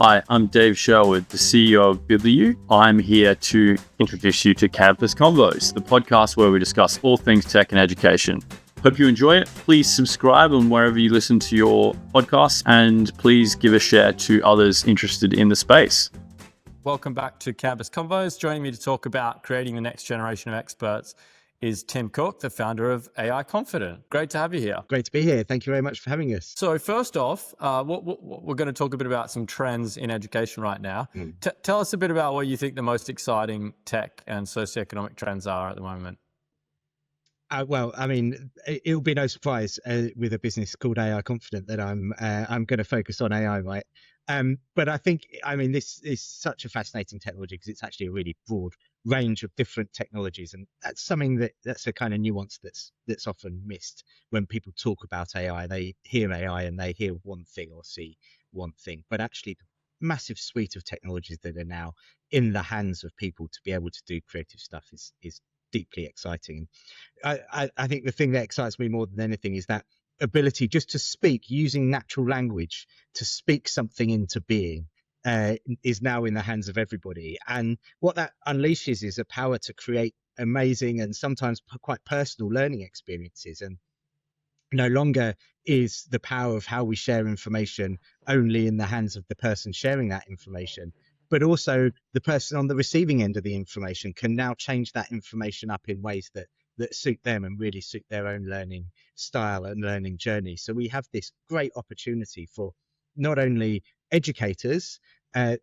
Hi, I'm Dave Sherwood, the CEO of Bibliu. I'm here to introduce you to Campus Convos, the podcast where we discuss all things tech and education. Hope you enjoy it. Please subscribe on wherever you listen to your podcasts, and please give a share to others interested in the space. Welcome back to Campus Convos. Joining me to talk about creating the next generation of experts is Tim Cook, the founder of AI Confident. Great to have you here. Great to be here. Thank you very much for having us. So first off, we're going to talk a bit about some trends in education right now. Tell us a bit about what you think the most exciting tech and socioeconomic trends are at the moment. It'll be no surprise with a business called AI Confident that I'm going to focus on AI, right? But I think, this is such a fascinating technology because it's actually a really broad range of different technologies, and that's something that's a kind of nuance that's often missed when people talk about AI. They hear AI and they hear one thing or see one thing, but actually the massive suite of technologies that are now in the hands of people to be able to do creative stuff is deeply exciting. I think the thing that excites me more than anything is that ability just to speak using natural language, to speak something into being, is now in the hands of everybody. And what that unleashes is a power to create amazing and sometimes quite personal learning experiences. And no longer is the power of how we share information only in the hands of the person sharing that information, but also the person on the receiving end of the information can now change that information up in ways that suit them and really suit their own learning style and learning journey. So we have this great opportunity for not only educators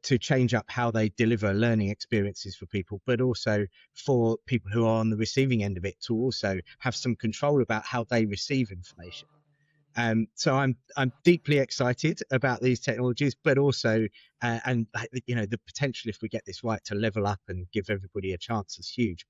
to change up how they deliver learning experiences for people, but also for people who are on the receiving end of it to also have some control about how they receive information. So I'm deeply excited about these technologies, but also the potential, if we get this right, to level up and give everybody a chance is huge.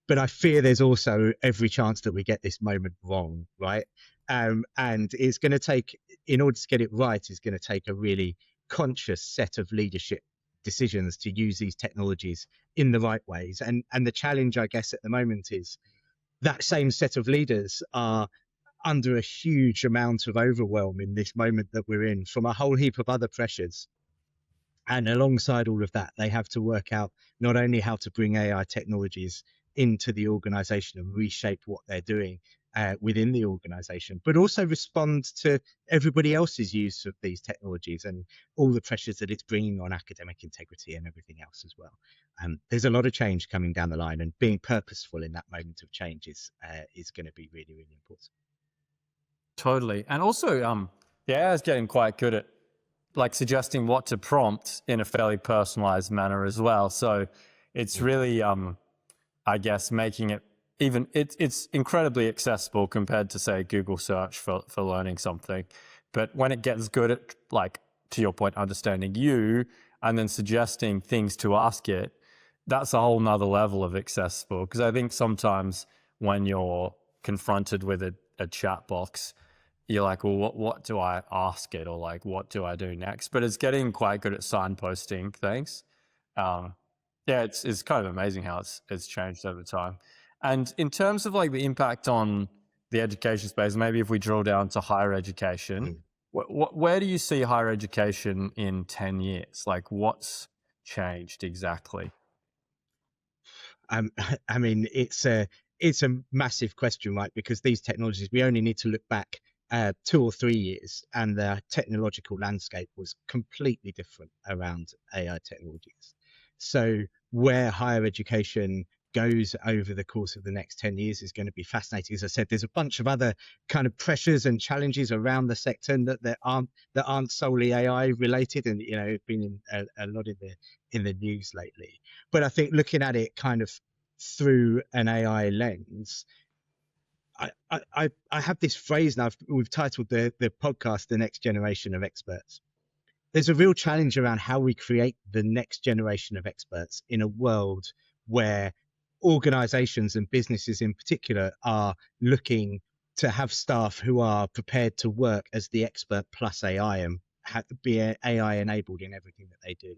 But I fear there's also every chance that we get this moment wrong, right? And it's going to take, in order to get it right, is going to take a really conscious set of leadership decisions to use these technologies in the right ways. And the challenge, I guess, at the moment is that same set of leaders are under a huge amount of overwhelm in this moment that we're in from a whole heap of other pressures. And alongside all of that, they have to work out not only how to bring AI technologies into the organization and reshape what they're doing within the organization, but also respond to everybody else's use of these technologies and all the pressures that it's bringing on academic integrity and everything else as well. There's a lot of change coming down the line, and being purposeful in that moment of change is going to be really, really important. Totally. And also, the AI is getting quite good at suggesting what to prompt in a fairly personalized manner as well. So it's really, I guess, making it it's incredibly accessible compared to, say, Google search for learning something. But when it gets good at, to your point, understanding you and then suggesting things to ask it, that's a whole nother level of accessible. Because I think sometimes when you're confronted with a chat box, you're like, well, what do I ask it? Or what do I do next? But it's getting quite good at signposting things. It's kind of amazing how it's changed over time. And in terms of the impact on the education space, maybe if we drill down to higher education, where do you see higher education in 10 years? What's changed exactly? It's a massive question, right? Because these technologies, we only need to look back 2 or 3 years, and the technological landscape was completely different around AI technologies. So where higher education goes over the course of the next 10 years is going to be fascinating. As I said, there's a bunch of other kind of pressures and challenges around the sector and that aren't solely AI related, and been a lot in the news lately. But I think looking at it kind of through an AI lens, I have this phrase now. We've titled the podcast "The Next Generation of Experts." There's a real challenge around how we create the next generation of experts in a world where organizations and businesses in particular are looking to have staff who are prepared to work as the expert plus AI and be AI enabled in everything that they do.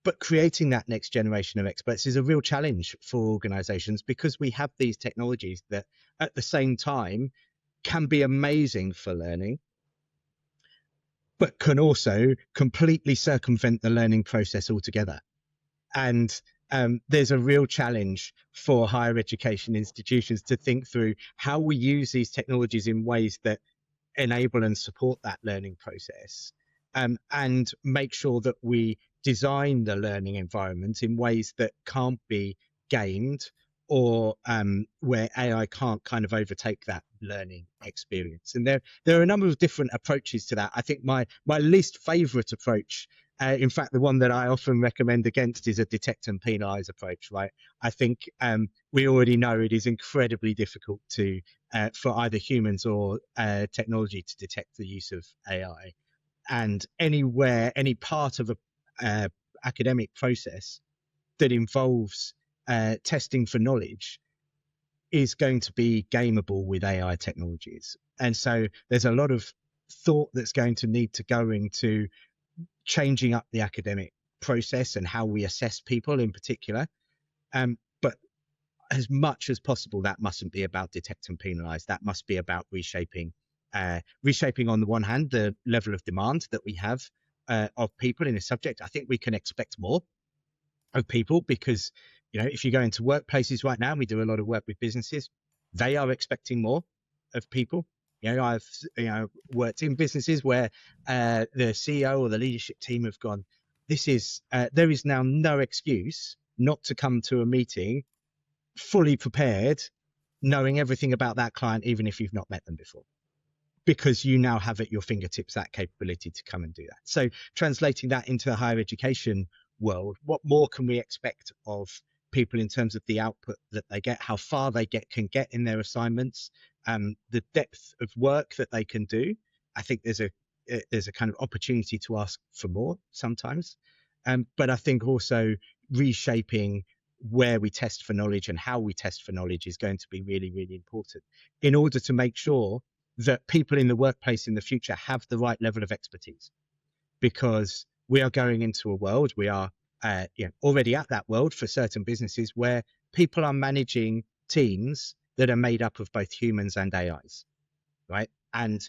But creating that next generation of experts is a real challenge for organizations because we have these technologies that at the same time can be amazing for learning, but can also completely circumvent the learning process altogether. And there's a real challenge for higher education institutions to think through how we use these technologies in ways that enable and support that learning process, and make sure that we design the learning environment in ways that can't be gamed, or where AI can't kind of overtake that learning experience. And there are a number of different approaches to that. I think my least favorite approach, in fact, the one that I often recommend against, is a detect and penalize approach, right? I think we already know it is incredibly difficult to for either humans or technology to detect the use of AI. And any part of a academic process that involves testing for knowledge is going to be gameable with AI technologies. And so there's a lot of thought that's going to need to go into changing up the academic process and how we assess people in particular. But as much as possible, that mustn't be about detect and penalize. That must be about reshaping on the one hand, the level of demand that we have of people in a subject. I think we can expect more of people because, if you go into workplaces right now, we do a lot of work with businesses, they are expecting more of people. I've worked in businesses where the CEO or the leadership team have gone, there is now no excuse not to come to a meeting fully prepared, knowing everything about that client, even if you've not met them before, because you now have at your fingertips that capability to come and do that. So translating that into the higher education world, what more can we expect of people in terms of the output that they get, how far they can get in their assignments, the depth of work that they can do? I think there's a kind of opportunity to ask for more sometimes, but I think also reshaping where we test for knowledge and how we test for knowledge is going to be really, really important in order to make sure that people in the workplace in the future have the right level of expertise, because we are going into a world, we are already at that world for certain businesses, where people are managing teams that are made up of both humans and AIs, right? And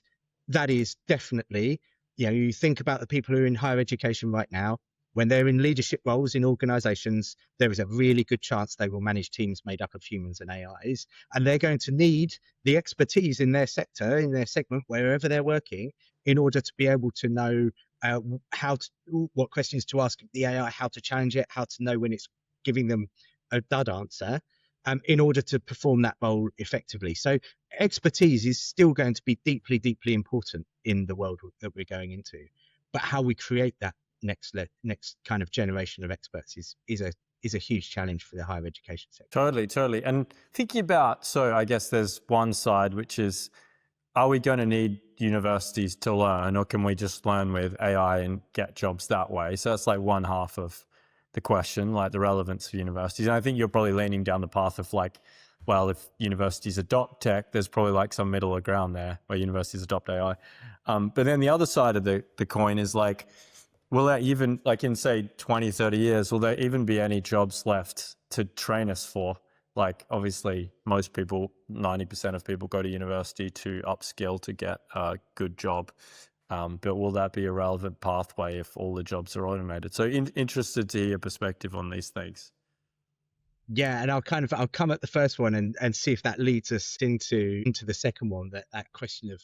that is definitely, you think about the people who are in higher education right now, when they're in leadership roles in organizations, there is a really good chance they will manage teams made up of humans and AIs. And they're going to need the expertise in their sector, in their segment, wherever they're working, in order to be able to know what questions to ask the AI, how to challenge it, how to know when it's giving them a dud answer, in order to perform that role effectively. So expertise is still going to be deeply, deeply important in the world that we're going into. But how we create that next kind of generation of experts is a huge challenge for the higher education sector. Totally. And thinking about, so I guess there's one side, which is, are we going to need universities to learn, or can we just learn with AI and get jobs that way? So that's like one half of the question, like the relevance for universities. And I think you're probably leaning down the path of like, well, if universities adopt tech, there's probably like some middle ground there where universities adopt AI. But then the other side of the coin is like, will there even, like in say 20, 30 years, will there even be any jobs left to train us for? Like obviously most people, 90% of people go to university to upskill to get a good job. But will that be a relevant pathway if all the jobs are automated? So interested to hear your perspective on these things. Yeah, and I'll come at the first one and see if that leads us into the second one, that question of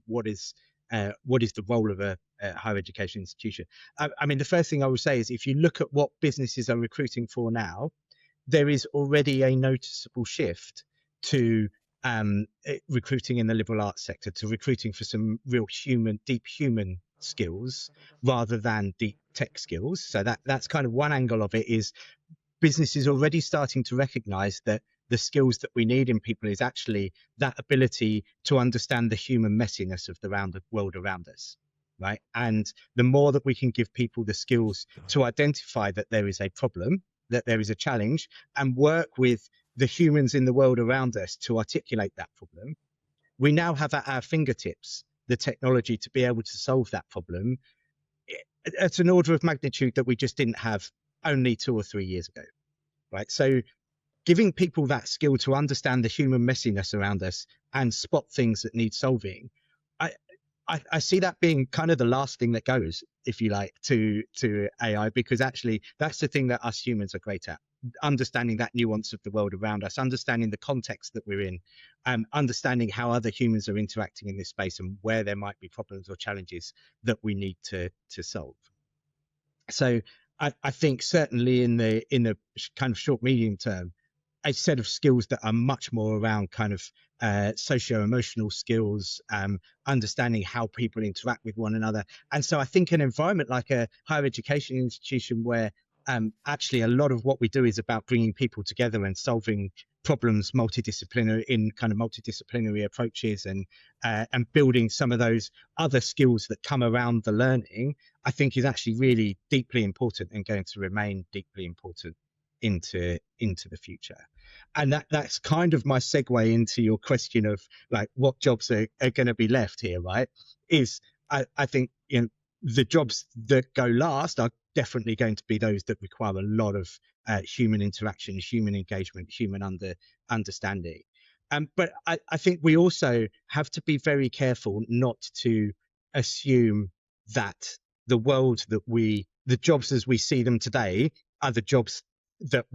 what is the role of a higher education institution. I mean, the first thing I would say is, if you look at what businesses are recruiting for now, there is already a noticeable shift to recruiting in the liberal arts sector, to recruiting for some real deep human skills rather than deep tech skills. So that's kind of one angle of it, is businesses already starting to recognize that the skills that we need in people is actually that ability to understand the human messiness of the world around us, right? And the more that we can give people the skills to identify that there is a problem, that there is a challenge, and work with the humans in the world around us to articulate that problem, we now have at our fingertips the technology to be able to solve that problem at an order of magnitude that we just didn't have only 2 or 3 years ago, right? So giving people that skill to understand the human messiness around us and spot things that need solving, I see that being kind of the last thing that goes, if you like, to AI, because actually that's the thing that us humans are great at. Understanding that nuance of the world around us, understanding the context that we're in, understanding how other humans are interacting in this space and where there might be problems or challenges that we need to solve. So I think certainly in the kind of short medium term, a set of skills that are much more around kind of socio-emotional skills, understanding how people interact with one another. And so I think an environment like a higher education institution where actually a lot of what we do is about bringing people together and solving problems multidisciplinary approaches, and building some of those other skills that come around the learning, I think is actually really deeply important and going to remain deeply important into the future. And that's kind of my segue into your question of like what jobs are going to be left here, right? Is I think the jobs that go last are definitely going to be those that require a lot of human interaction, human engagement, human understanding. But I think we also have to be very careful not to assume that the jobs as we see them today are the jobs that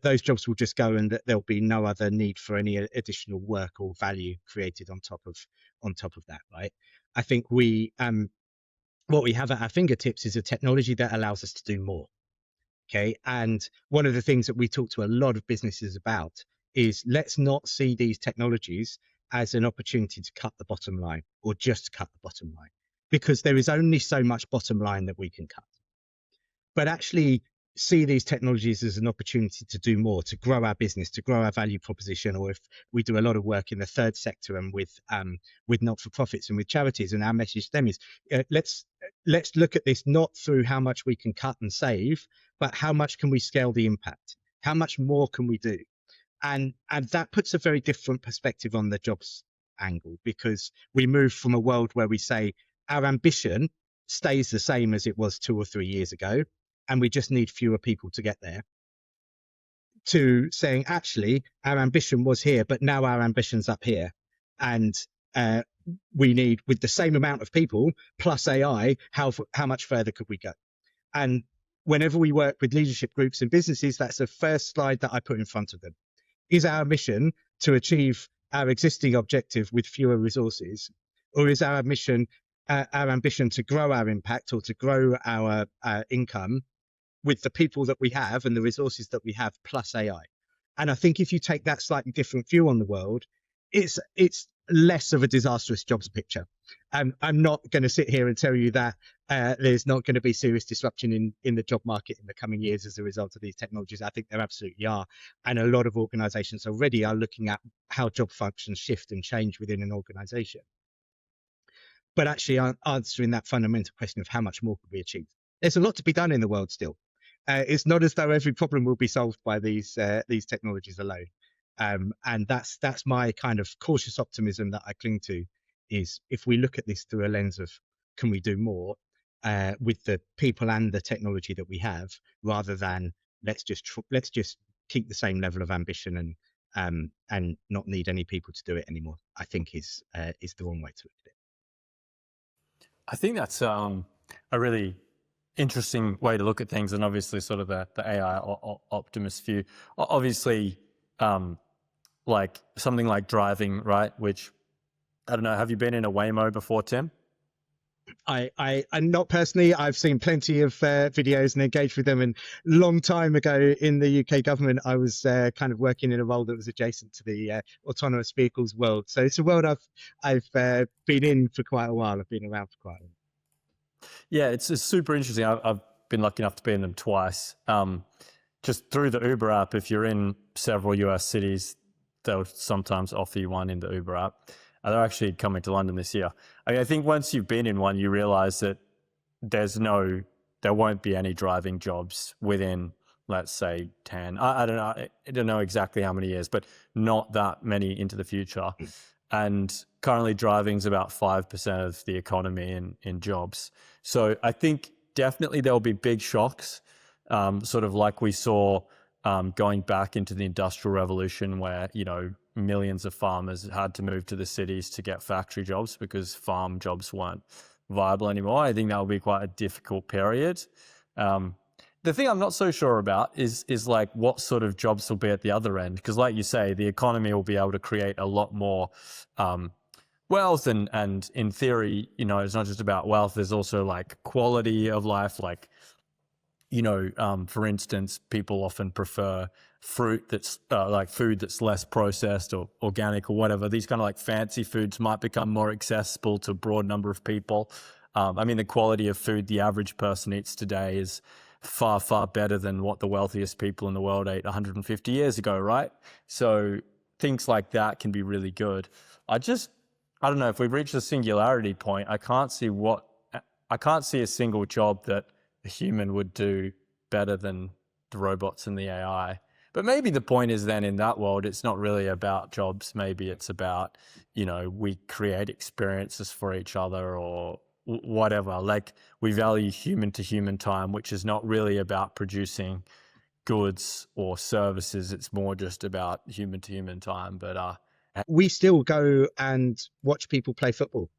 those jobs will just go, and that there'll be no other need for any additional work or value created on top of that, right? I think what we have at our fingertips is a technology that allows us to do more. Okay. And one of the things that we talk to a lot of businesses about is let's not see these technologies as an opportunity to cut the bottom line or just cut the bottom line, because there is only so much bottom line that we can cut. But actually see these technologies as an opportunity to do more, to grow our business, to grow our value proposition. Or if we do a lot of work in the third sector and with not-for-profits and with charities, and our message to them is let's look at this not through how much we can cut and save, but how much can we scale the impact? How much more can we do? And that puts a very different perspective on the jobs angle, because we move from a world where we say our ambition stays the same as it was 2 or 3 years ago, and we just need fewer people to get there, to saying actually our ambition was here, but now our ambition's up here, and we need, with the same amount of people plus AI, how much further could we go? And whenever we work with leadership groups and businesses, that's the first slide that I put in front of them. Is our mission to achieve our existing objective with fewer resources, or is our mission, our ambition to grow our impact or to grow our income with the people that we have and the resources that we have plus AI? And I think if you take that slightly different view on the world, it's less of a disastrous jobs picture. I'm not going to sit here and tell you that there's not going to be serious disruption in the job market in the coming years as a result of these technologies. I think there absolutely are. And a lot of organizations already are looking at how job functions shift and change within an organization. But actually answering that fundamental question of how much more could we achieve. There's a lot to be done in the world still. It's not as though every problem will be solved by these technologies alone. And that's my kind of cautious optimism that I cling to, is if we look at this through a lens of can we do more with the people and the technology that we have, rather than let's just keep the same level of ambition and not need any people to do it anymore, I think is the wrong way to look at it. I think that's a really interesting way to look at things, and obviously sort of the AI optimist view. Obviously, like something like driving, right? Which, I don't know, have you been in a Waymo before, Tim? I not personally. I've seen plenty of videos and engaged with them. And a long time ago in the UK government, I was kind of working in a role that was adjacent to the autonomous vehicles world. So it's a world I've been in for quite a while. I've been around for quite a while. Yeah, it's super interesting. I've been lucky enough to be in them twice. Just through the Uber app, if you're in several US cities, they'll sometimes offer you one in the Uber app. They're actually coming to London this year. I think once you've been in one, you realize that there won't be any driving jobs within, let's say, 10. I don't know exactly how many years, but not that many into the future. And currently driving is about 5% of the economy in jobs. So I think definitely there'll be big shocks, sort of like we saw going back into the Industrial Revolution, where, millions of farmers had to move to the cities to get factory jobs because farm jobs weren't viable anymore. I think that will be quite a difficult period. The thing I'm not so sure about is like what sort of jobs will be at the other end, because like you say, the economy will be able to create a lot more wealth, and in theory, you know, it's not just about wealth. There's also like quality of life, like, you know, for instance, people often prefer fruit that's like food that's less processed or organic or whatever. These kind of like fancy foods might become more accessible to a broad number of people. I mean, the quality of food the average person eats today is far, far better than what the wealthiest people in the world ate 150 years ago, right? So things like that can be really good. I don't know, if we've reached the singularity point, I can't see a single job that a human would do better than the robots and the AI. But maybe the point is then in that world, it's not really about jobs. Maybe it's about, you know, we create experiences for each other or whatever. Like we value human to human time, which is not really about producing goods or services. It's more just about human to human time. But we still go and watch people play football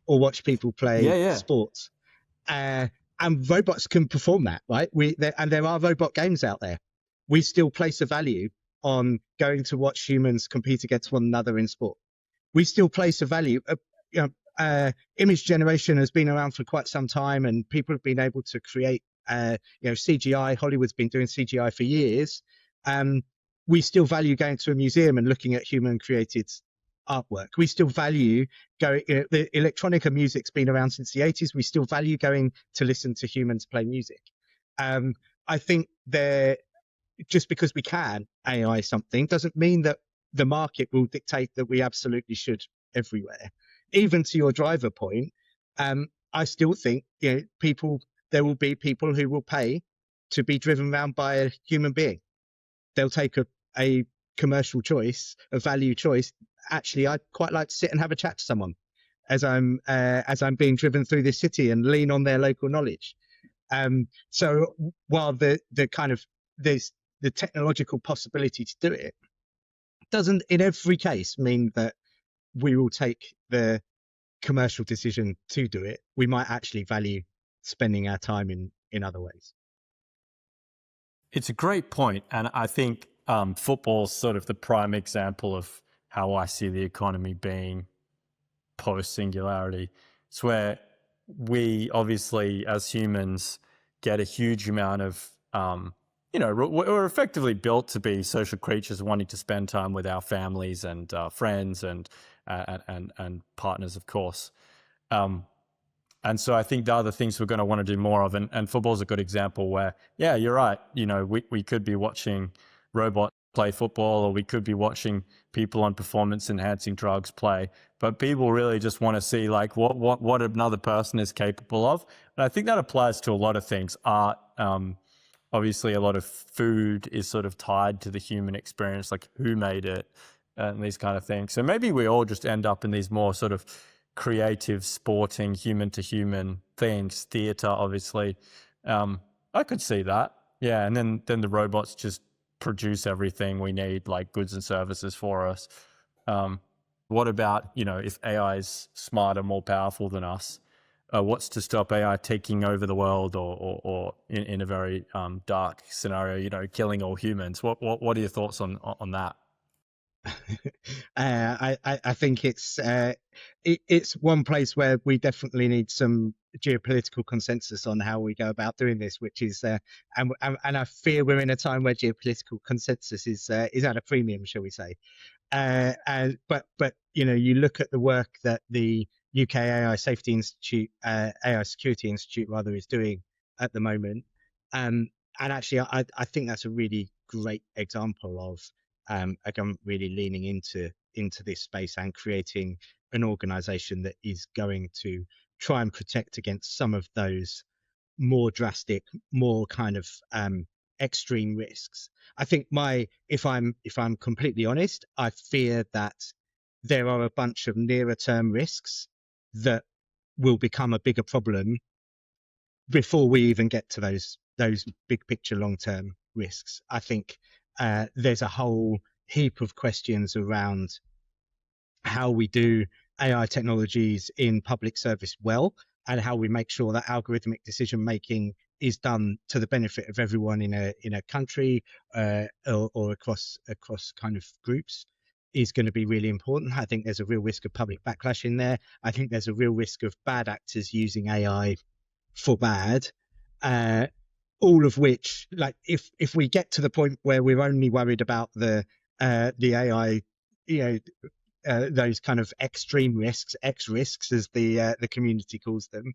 or watch people play sports. And robots can perform that, right? And there are robot games out there. We still place a value on going to watch humans compete against one another in sport. We still place a value. Image generation has been around for quite some time, and people have been able to create, CGI. Hollywood's been doing CGI for years. We still value going to a museum and looking at human-created artwork. We still value going. The electronica music's been around since the 80s. We still value going to listen to humans play music. I think just because we can AI something doesn't mean that the market will dictate that we absolutely should everywhere. Even to your driver point, I still think there will be people who will pay to be driven around by a human being. They'll take a commercial choice, a value choice. Actually, I'd quite like to sit and have a chat to someone as I'm being driven through this city and lean on their local knowledge. So while the technological possibility to do it doesn't in every case mean that we will take the commercial decision to do it, we might actually value spending our time in other ways. It's a great point, and I think football's sort of the prime example of how I see the economy being post-singularity. It's where we obviously, as humans, get a huge amount of, we're effectively built to be social creatures wanting to spend time with our families and friends and partners, of course. And so I think the other things we're going to want to do more of, and football's a good example where, yeah, you're right. You know, we could be watching robots play football, or we could be watching people on performance enhancing drugs play. But people really just want to see like what another person is capable of. And I think that applies to a lot of things. Art, obviously a lot of food is sort of tied to the human experience, like who made it and these kind of things. So maybe we all just end up in these more sort of creative, sporting, human to human things. Theater, obviously. I could see that. Yeah. And then the robots just produce everything we need, like goods and services for us. What about, if AI is smarter, more powerful than us? What's to stop AI taking over the world, or in a very dark scenario, killing all humans? What are your thoughts on that? I think it's one place where we definitely need some geopolitical consensus on how we go about doing this, which is and I fear we're in a time where geopolitical consensus is at a premium, shall we say? But you look at the work that the UK AI Safety Institute, AI Security Institute rather, is doing at the moment, and actually I think that's a really great example of a government really leaning into this space and creating an organization that is going to try and protect against some of those more drastic, more kind of extreme risks. I think if I'm completely honest, I fear that there are a bunch of nearer term risks that will become a bigger problem before we even get to those big picture long term risks. I think there's a whole heap of questions around how we do AI technologies in public service well, and how we make sure that algorithmic decision making is done to the benefit of everyone in a country or across kind of groups, is going to be really important. I think there's a real risk of public backlash in there. I think there's a real risk of bad actors using AI for bad. All of which, like, if we get to the point where we're only worried about the AI, those kind of extreme risks, X risks as the community calls them,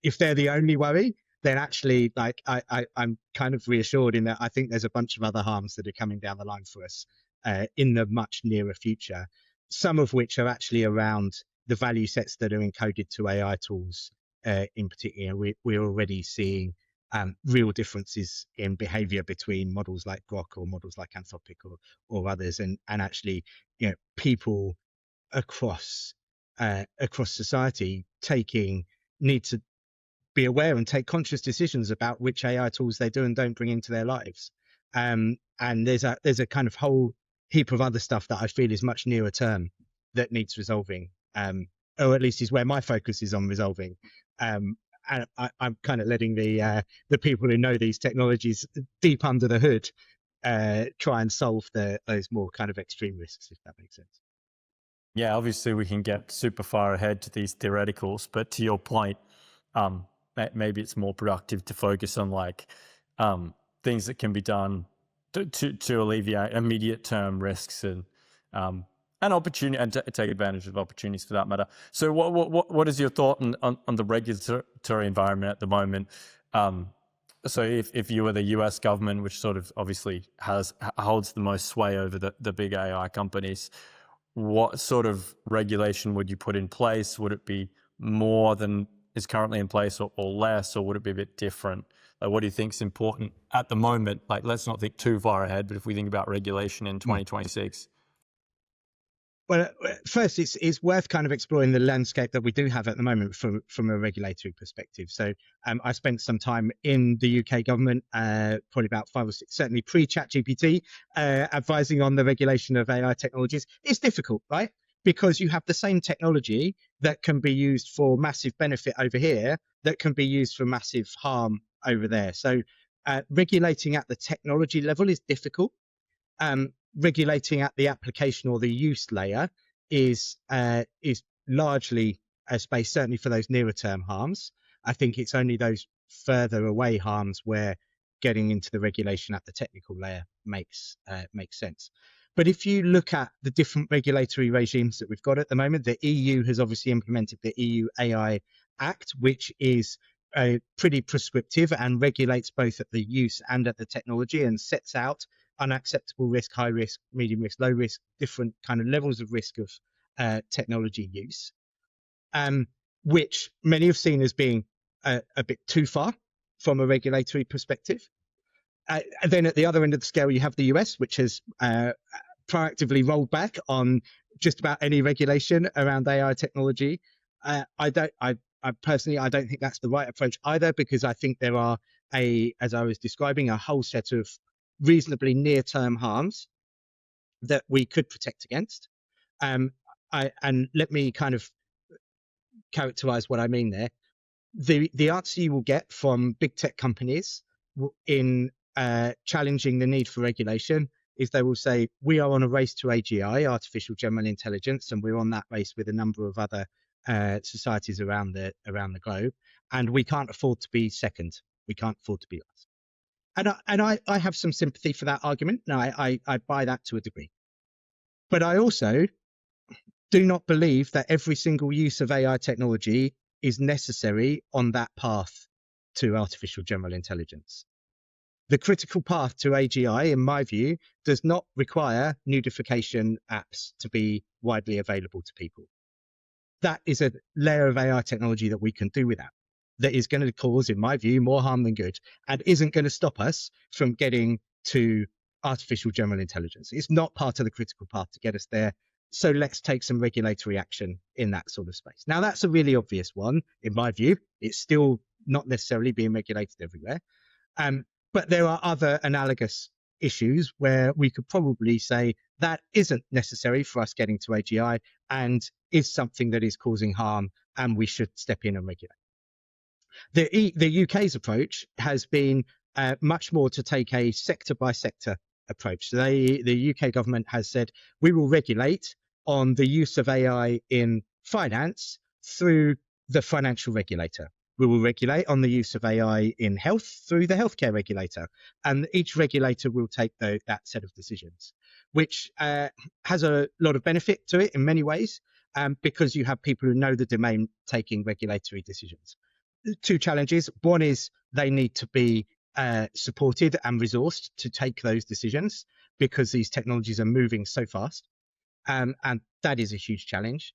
if they're the only worry, then actually, like, I'm kind of reassured in that I think there's a bunch of other harms that are coming down the line for us in the much nearer future, some of which are actually around the value sets that are encoded to AI tools. In particular, we're already seeing real differences in behavior between models like Grok or models like Anthropic or others, and actually, people across society need to be aware and take conscious decisions about which AI tools they do and don't bring into their lives. And there's a kind of whole heap of other stuff that I feel is much nearer term that needs resolving, or at least is where my focus is on resolving. And I'm kind of letting the people who know these technologies deep under the hood try and solve those more kind of extreme risks, if that makes sense. Yeah, obviously we can get super far ahead to these theoreticals, but to your point, maybe it's more productive to focus on like things that can be done to alleviate immediate term risks and opportunity, and take advantage of opportunities for that matter. So what is your thought on the regulatory environment at the moment? So if you were the US government, which sort of obviously holds the most sway over the big AI companies, what sort of regulation would you put in place? Would it be more than is currently in place or less, or would it be a bit different? Like, what do you think is important at the moment? Like, let's not think too far ahead, but if we think about regulation in 2026. Well, first, it's worth kind of exploring the landscape that we do have at the moment from a regulatory perspective. So I spent some time in the UK government, probably about 5 or 6, certainly pre-ChatGPT, advising on the regulation of AI technologies. It's difficult, right? Because you have the same technology that can be used for massive benefit over here that can be used for massive harm over there. So regulating at the technology level is difficult. Regulating at the application or the use layer is largely a space, certainly for those nearer term harms. I think it's only those further away harms where getting into the regulation at the technical layer makes sense. But if you look at the different regulatory regimes that we've got at the moment, the EU has obviously implemented the EU AI Act, which is pretty prescriptive and regulates both at the use and at the technology, and sets out unacceptable risk, high risk, medium risk, low risk, different kind of levels of risk of technology use, which many have seen as being a bit too far from a regulatory perspective. And then at the other end of the scale, you have the US, which has proactively rolled back on just about any regulation around AI technology. I personally don't think that's the right approach either, because I think there are as I was describing, a whole set of reasonably near-term harms that we could protect against. And let me kind of characterize what I mean there. The answer you will get from big tech companies in challenging the need for regulation is they will say, we are on a race to AGI, artificial general intelligence, and we're on that race with a number of other societies around the globe, and we can't afford to be second. We can't afford to be last. And I have some sympathy for that argument. No, I buy that to a degree. But I also do not believe that every single use of AI technology is necessary on that path to artificial general intelligence. The critical path to AGI, in my view, does not require nudification apps to be widely available to people. That is a layer of AI technology that we can do without, that is going to cause, in my view, more harm than good, and isn't going to stop us from getting to artificial general intelligence. It's not part of the critical path to get us there. So let's take some regulatory action in that sort of space. Now, that's a really obvious one, in my view. It's still not necessarily being regulated everywhere. But there are other analogous issues where we could probably say that isn't necessary for us getting to AGI and is something that is causing harm, and we should step in and regulate. The UK's approach has been much more to take a sector by sector approach. So the UK government has said we will regulate on the use of AI in finance through the financial regulator. We will regulate on the use of AI in health through the healthcare regulator. And each regulator will take that set of decisions, which has a lot of benefit to it in many ways, because you have people who know the domain taking regulatory decisions. Two challenges. One is they need to be supported and resourced to take those decisions because these technologies are moving so fast. And that is a huge challenge.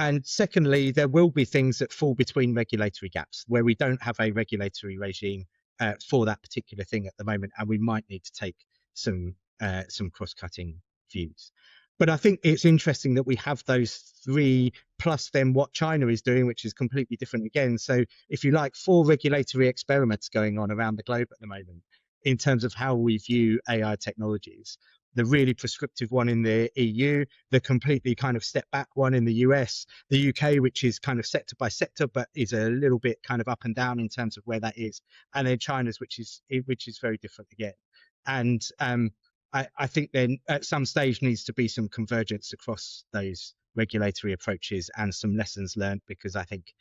And secondly, there will be things that fall between regulatory gaps where we don't have a regulatory regime for that particular thing at the moment, and we might need to take some cross-cutting views. But I think it's interesting that we have those three, plus then what China is doing, which is completely different again. So if you like, 4 regulatory experiments going on around the globe at the moment in terms of how we view AI technologies. The really prescriptive one in the EU, the completely kind of step back one in the US, the UK, which is kind of sector by sector, but is a little bit kind of up and down in terms of where that is, and then China's, which is very different again. And I think then at some stage needs to be some convergence across those regulatory approaches and some lessons learned, because I think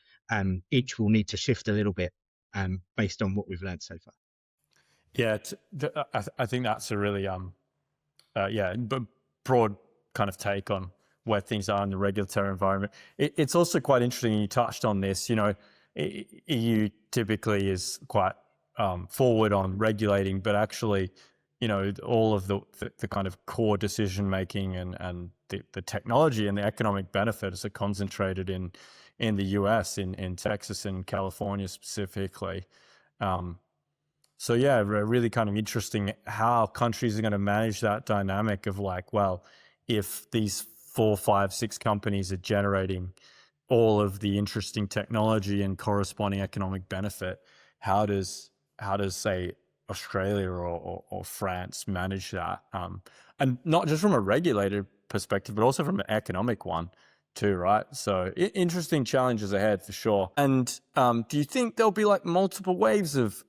each will need to shift a little bit based on what we've learned so far. Yeah, I think that's a really broad kind of take on where things are in the regulatory environment. It's also quite interesting, you touched on this, EU typically is quite forward on regulating, but actually, all of the kind of core decision making and the technology and the economic benefits are concentrated in the US, in Texas and California specifically. So yeah, really kind of interesting how countries are going to manage that dynamic of like, well, if these 4, 5, 6 companies are generating all of the interesting technology and corresponding economic benefit, how does say Australia or France manage that? And not just from a regulator perspective, but also from an economic one too, right? So interesting challenges ahead for sure. And do you think there'll be like multiple waves of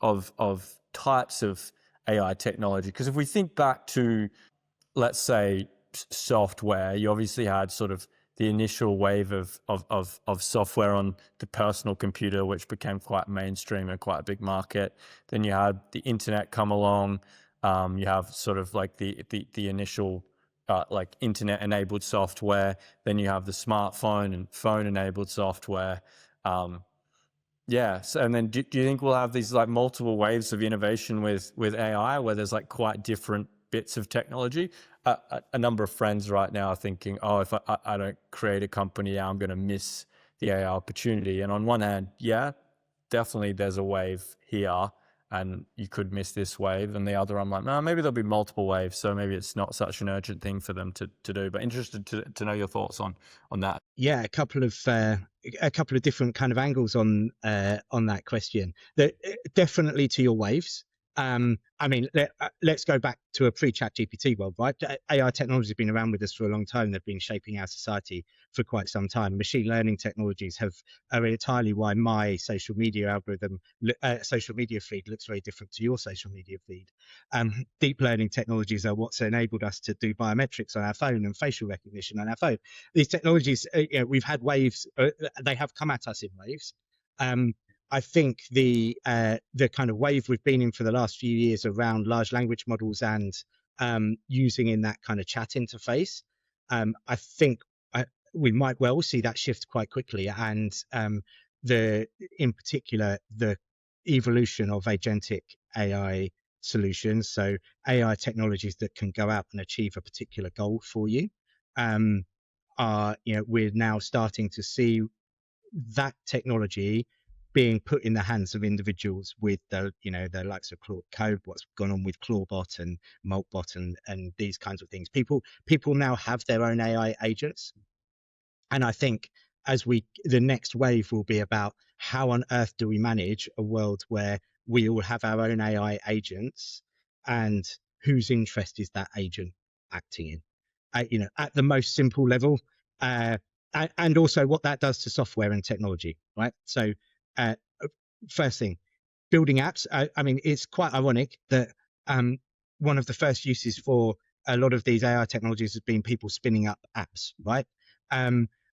types of AI technology? Because if we think back to, let's say, software, you obviously had sort of the initial wave of software on the personal computer, which became quite mainstream and quite a big market. Then you had the internet come along. You have sort of like the initial like internet enabled software. Then you have the smartphone and phone enabled software. So, and then do you think we'll have these like multiple waves of innovation with AI where there's like quite different bits of technology? A number of friends right now are thinking, oh, if I don't create a company, I'm going to miss the AI opportunity. And on one hand, yeah, definitely there's a wave here and you could miss this wave. And the other, I'm like, no, maybe there'll be multiple waves. So maybe it's not such an urgent thing for them to do, but interested to know your thoughts on that. Yeah, a couple of different kind of angles on that question. Definitely to your waves. I mean, let's go back to a pre-chat GPT world, right? AI technology has been around with us for a long time. They've been shaping our society for quite some time. Machine learning technologies are entirely why my social media algorithm, social media feed looks very different to your social media feed. Deep learning technologies are what's enabled us to do biometrics on our phone and facial recognition on our phone. These technologies, we've had waves. They have come at us in waves. I think the kind of wave we've been in for the last few years around large language models and using in that kind of chat interface, I think we might well see that shift quite quickly. And in particular, the evolution of agentic AI solutions, so AI technologies that can go out and achieve a particular goal for you, we're now starting to see that technology being put in the hands of individuals with the likes of Claude Code, what's gone on with Clawbot and Maltbot and these kinds of things. People now have their own AI agents. And I think the next wave will be about how on earth do we manage a world where we all have our own AI agents and whose interest is that agent acting in, at the most simple level, and also what that does to software and technology, right? So first thing, building apps. I mean, it's quite ironic that one of the first uses for a lot of these AI technologies has been people spinning up apps, right?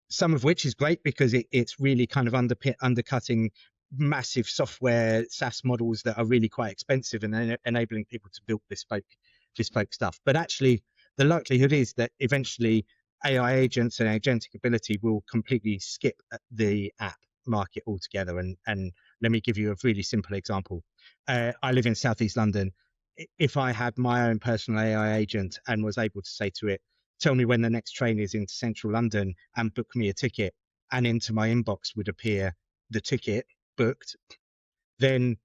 Some of which is great because it's really kind of undercutting massive software SaaS models that are really quite expensive and enabling people to build bespoke stuff. But actually, the likelihood is that eventually AI agents and agentic ability will completely skip the app market altogether. And let me give you a really simple example. I live in Southeast London. If I had my own personal AI agent and was able to say to it, tell me when the next train is into central London and book me a ticket, and into my inbox would appear the ticket booked, then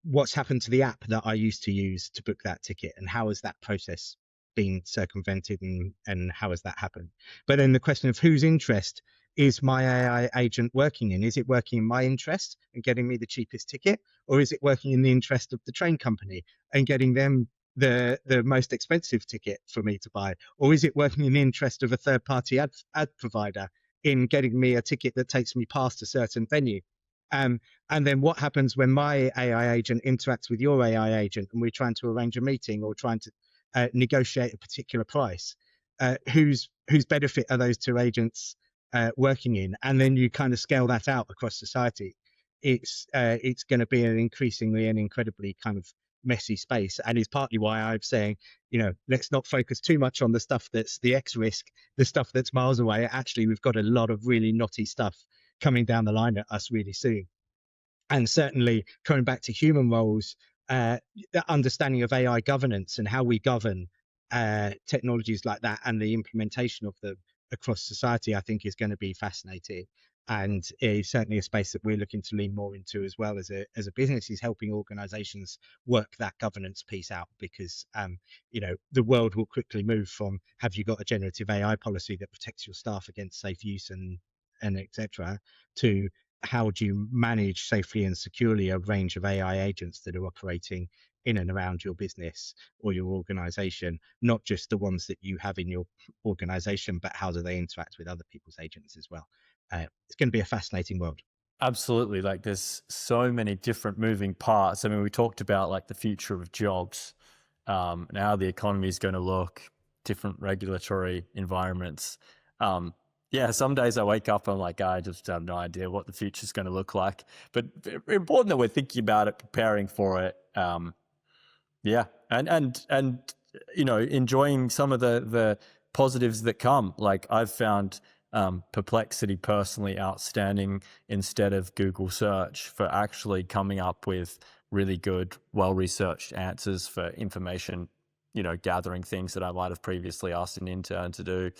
what's happened to the app that I used to use to book that ticket, and how has that process been circumvented, and how has that happened? But then the question of whose interest is my AI agent working in? Is it working in my interest and getting me the cheapest ticket, or is it working in the interest of the train company and getting them the most expensive ticket for me to buy, or is it working in the interest of a third party ad provider in getting me a ticket that takes me past a certain venue? And then what happens when my AI agent interacts with your AI agent and we're trying to arrange a meeting or trying to negotiate a particular price? Whose benefit are those two agents working in? And then you kind of scale that out across society. It's going to be an increasingly and incredibly kind of messy space, and is partly why I'm saying, let's not focus too much on the stuff that's the X risk, the stuff that's miles away. Actually, we've got a lot of really knotty stuff coming down the line at us really soon. And certainly coming back to human roles, the understanding of AI governance and how we govern technologies like that and the implementation of them across society, I think is going to be fascinating. And is certainly a space that we're looking to lean more into as well as a business, is helping organizations work that governance piece out, because the world will quickly move from, have you got a generative AI policy that protects your staff against safe use and etc., to how do you manage safely and securely a range of AI agents that are operating in and around your business or your organization, not just the ones that you have in your organization, but how do they interact with other people's agents as well? It's going to be a fascinating world. Absolutely. Like, there's so many different moving parts. I mean, we talked about like the future of jobs, and how the economy is going to look, different regulatory environments. Yeah, some days I wake up and I'm like, I just have no idea what the future is going to look like. But very important that we're thinking about it, preparing for it. Yeah, and enjoying some of the positives that come. Like, I've found Perplexity personally outstanding instead of Google search for actually coming up with really good, well-researched answers for information, gathering things that I might have previously asked an intern to do.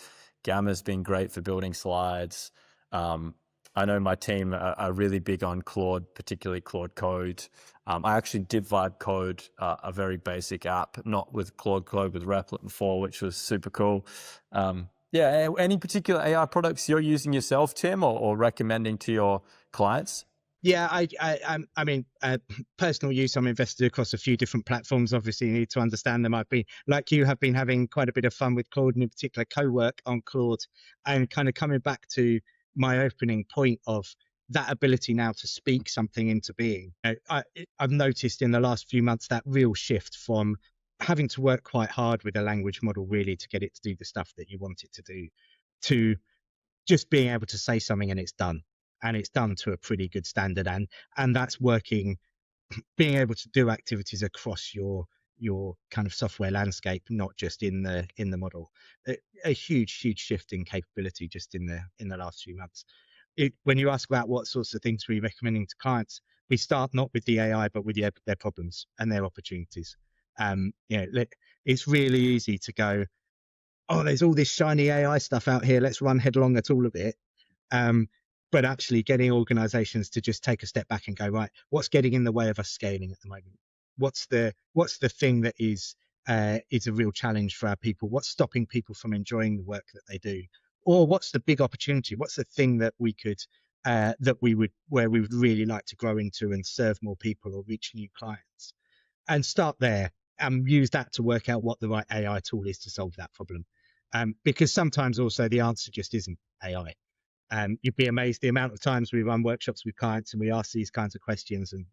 Gamma's been great for building slides. I know my team are really big on Claude, particularly Claude Code. I actually did vibe code a very basic app, not with Claude Code, with Replit and 4, which was super cool. Yeah, any particular AI products you're using yourself, Tim, or recommending to your clients? Yeah, I mean, personal use, I'm invested across a few different platforms. Obviously, you need to understand them. I've been, like you, have been having quite a bit of fun with Claude, and in particular co-work on Claude, and kind of coming back to my opening point of that ability now to speak something into being. I've noticed in the last few months that real shift from having to work quite hard with a language model really to get it to do the stuff that you want it to do, to just being able to say something and it's done. And it's done to a pretty good standard, and that's working, being able to do activities across your kind of software landscape, not just in the model. A huge shift in capability just in the last few months. When you ask about what sorts of things we're recommending to clients, we start not with the AI, but with their problems and their opportunities. It's really easy to go, oh, there's all this shiny AI stuff out here, let's run headlong at all of it. But actually getting organizations to just take a step back and go, right, what's getting in the way of us scaling at the moment? What's the thing that is a real challenge for our people? What's stopping people from enjoying the work that they do? Or what's the big opportunity? What's the thing that we could where we would really like to grow into and serve more people or reach new clients? And start there. and use that to work out what the right AI tool is to solve that problem. Because sometimes also the answer just isn't AI. You'd be amazed the amount of times we run workshops with clients and we ask these kinds of questions, and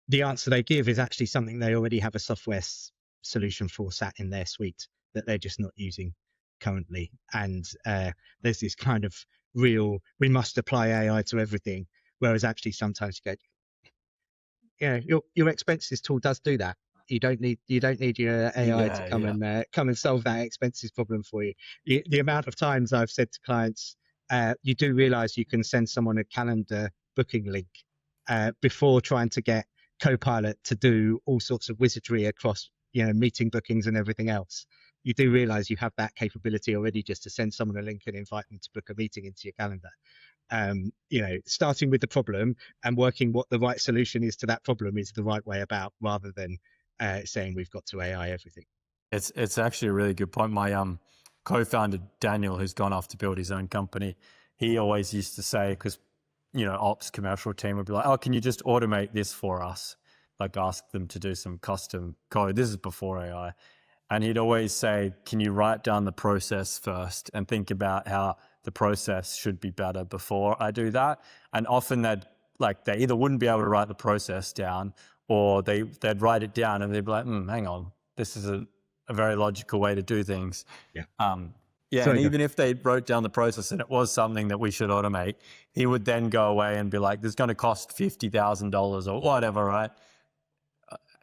the answer they give is actually something they already have a software solution for sat in their suite that they're just not using currently. And there's this kind of real, we must apply AI to everything, whereas actually sometimes you go, your expenses tool does do that. You don't need your AI to come and solve that expenses problem for you. The amount of times I've said to clients, you do realize you can send someone a calendar booking link before trying to get Copilot to do all sorts of wizardry across meeting bookings and everything else. You do realize you have that capability already, just to send someone a link and invite them to book a meeting into your calendar. Starting with the problem and working what the right solution is to that problem is the right way about, rather than saying we've got to AI everything. It's actually a really good point. My co-founder Daniel, who's gone off to build his own company, he always used to say, because ops commercial team would be like, oh, can you just automate this for us? Like ask them to do some custom code. This is before AI. And he'd always say, can you write down the process first and think about how the process should be better before I do that? And often they either wouldn't be able to write the process down, or they'd write it down and they'd be like, hang on, this is a very logical way to do things. Yeah. And even if they wrote down the process and it was something that we should automate, he would then go away and be like, this is going to cost $50,000 or whatever, right?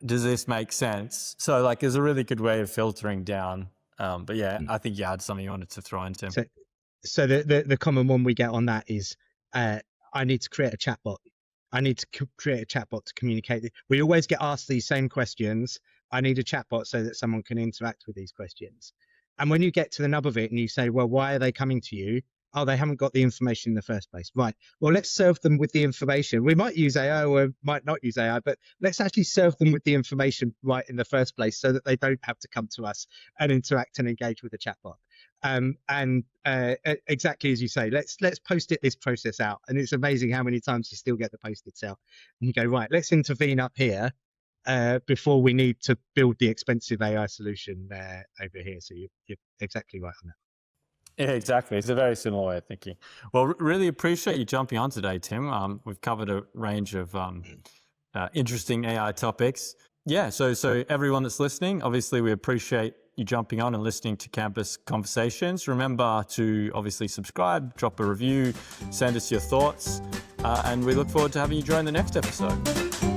Does this make sense? So there's a really good way of filtering down. But yeah, I think you had something you wanted to throw in, Tim. So the common one we get on that is, I need to create a chatbot. I need to create a chatbot to communicate. We always get asked these same questions. I need a chatbot so that someone can interact with these questions. And when you get to the nub of it and you say, well, why are they coming to you? Oh, they haven't got the information in the first place. Right. Well, let's serve them with the information. We might use AI or might not use AI, but let's actually serve them with the information right in the first place so that they don't have to come to us and interact and engage with the chatbot. Exactly as you say, let's post-it this process out. And it's amazing how many times you still get the post-its out. And you go, right, let's intervene up here before we need to build the expensive AI solution over here. So you're exactly right on that. Yeah, exactly. It's a very similar way of thinking. Well, really appreciate you jumping on today, Tim. We've covered a range of interesting AI topics. Yeah, so everyone that's listening, obviously we appreciate you jumping on and listening to Campus Conversations. Remember to obviously subscribe, drop a review, send us your thoughts, and we look forward to having you join the next episode.